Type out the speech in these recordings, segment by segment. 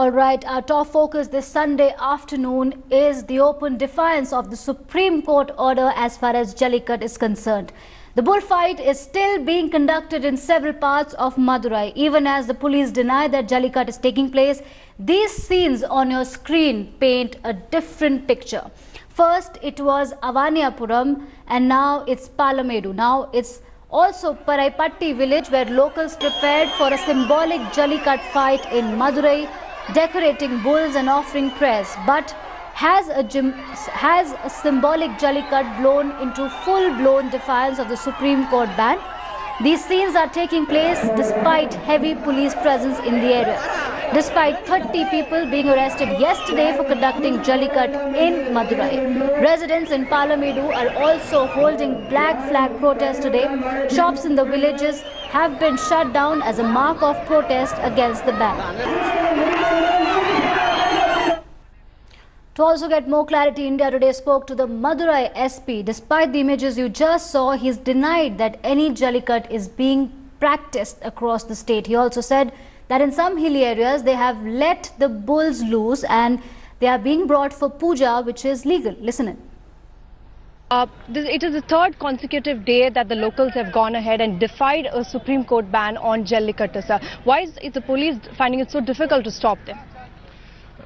All right, our top focus this Sunday afternoon is the open defiance of the Supreme Court order as far as Jallikattu is concerned. The bullfight is still being conducted in several parts of Madurai. Even as the police deny that Jallikattu is taking place, these scenes on your screen paint a different picture. First, it was Avaniyapuram and now it's Palamadu. Now it's also Paraipatti village where locals prepared for a symbolic Jallikattu fight in Madurai, decorating bulls and offering prayers. But has a symbolic Jallikattu blown into full-blown defiance of the Supreme Court ban? These scenes are taking place despite heavy police presence in the area. Despite 30 people being arrested yesterday for conducting Jallikattu in Madurai. Residents in Palamadu are also holding black flag protest today. Shops in the villages have been shut down as a mark of protest against the ban. To also get more clarity, India Today spoke to the Madurai SP. Despite the images you just saw, he's denied that any Jallikattu is being practiced across the state. He also said that in some hilly areas they have let the bulls loose and they are being brought for puja, which is legal. Listen in. It is the third consecutive day that the locals have gone ahead and defied a Supreme Court ban on Jallikattu, sir. Why is the police finding it so difficult to stop them?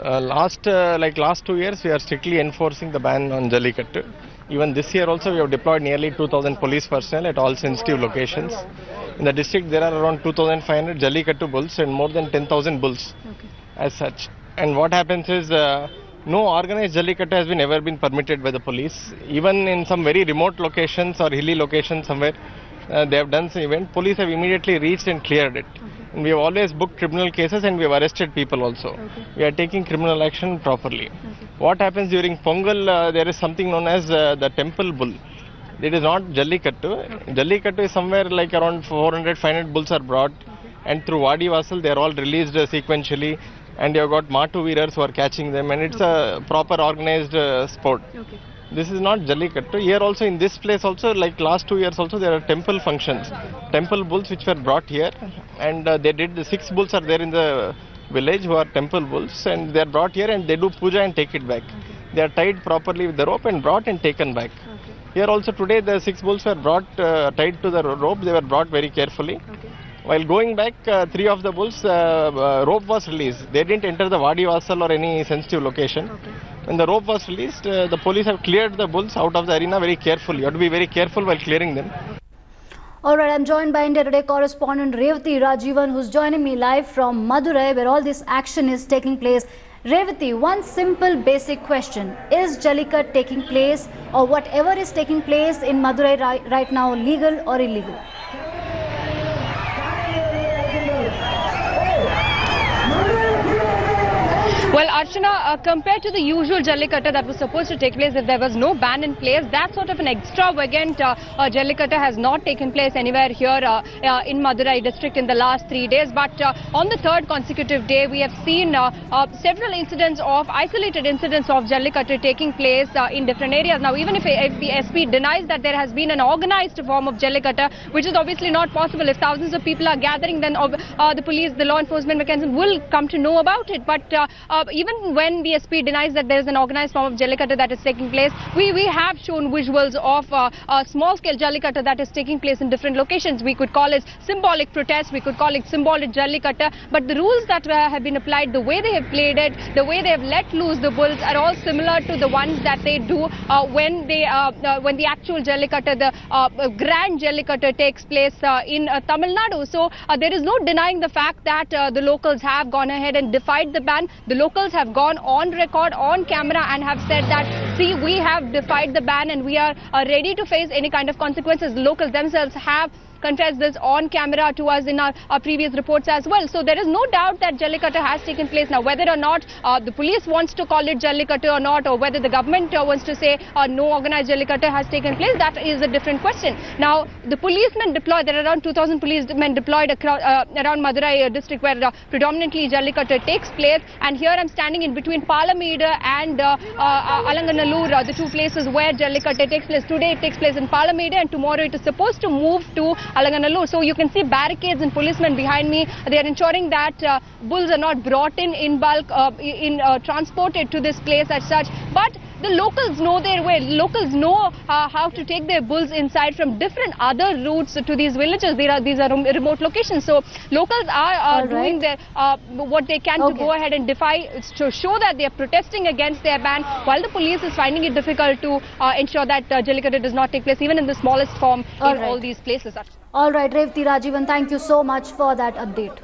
Last 2 years, we are strictly enforcing the ban on Jallikattu. Even this year also, we have deployed nearly 2,000 police personnel at all sensitive locations. In the district, there are around 2,500 Jallikattu bulls and more than 10,000 bulls as such. And what happens is, no organized Jallikattu has ever been permitted by the police. Even in some very remote locations or hilly locations somewhere, they have done some event. Police have immediately reached and cleared it. And we have always booked criminal cases and we have arrested people also. We are taking criminal action properly. What happens during Pongal, there is something known as the temple bull. It is not Jallikattu. Jallikattu is somewhere like around 400-500 bulls are brought and through Vadi Vasal they are all released sequentially and you have got Matu Veerers who are catching them and it's a proper organized sport. This is not Jallikattu. Here also in this place also like last 2 years also there are temple functions. Temple bulls which were brought here and they did the 6 bulls are there in the village who are temple bulls and they are brought here and they do puja and take it back. They are tied properly with the rope and brought and taken back. Here also today the 6 bulls were brought tied to the rope. They were brought very carefully. While going back, 3 of the bulls, rope was released. They didn't enter the Vadi Vasal or any sensitive location. When the rope was released, the police have cleared the bulls out of the arena very carefully. You have to be very careful while clearing them. All right, I'm joined by India Today correspondent Revati Rajivan, who's joining me live from Madurai, where all this action is taking place. Revati, one simple basic question. Is Jallikattu taking place or whatever is taking place in Madurai right now legal or illegal? Well, Archana, compared to the usual Jallikattu that was supposed to take place if there was no ban in place, that sort of an extravagant Jallikattu has not taken place anywhere here in Madurai district in the last 3 days. But on the third consecutive day, we have seen several isolated incidents of Jallikattu taking place in different areas. Now, even if the SP denies that there has been an organized form of Jallikattu, which is obviously not possible, if thousands of people are gathering, then the police, the law enforcement mechanism will come to know about it. But even when the SP denies that there is an organized form of Jallikattu that is taking place, we have shown visuals of a small-scale Jallikattu that is taking place in different locations. We could call it symbolic protest, we could call it symbolic Jallikattu, but the rules that have been applied, the way they have played it, the way they have let loose the bulls are all similar to the ones that they do when the actual Jallikattu, the grand Jallikattu takes place in Tamil Nadu. So there is no denying the fact that the locals have gone ahead and defied the ban. The locals have gone on record, on camera and have said that, see, we have defied the ban and we are ready to face any kind of consequences. The locals themselves have confessed this on camera to us in our previous reports as well. So there is no doubt that Jallikattu has taken place. Now, whether or not the police wants to call it Jallikattu or not, or whether the government wants to say no organized Jallikattu has taken place, that is a different question. Now, the policemen deployed, there are around 2,000 policemen deployed around Madurai district where predominantly Jallikattu takes place. And here I'm standing in between Palamida and Alaganallur, the two places where Jallikattu takes place. Today it takes place in Palamede and tomorrow it is supposed to move to Alaganallur. So you can see barricades and policemen behind me. They are ensuring that bulls are not brought in bulk, transported to this place as such. But the locals know their way. Locals know how to take their bulls inside from different other routes to these villages. These are remote locations. So locals are doing their what they can to go ahead and defy, to show that they are protesting against their ban, while the police is finding it difficult to ensure that Jallikattu does not take place even in the smallest form all these places. All right, Revati Rajivan, thank you so much for that update.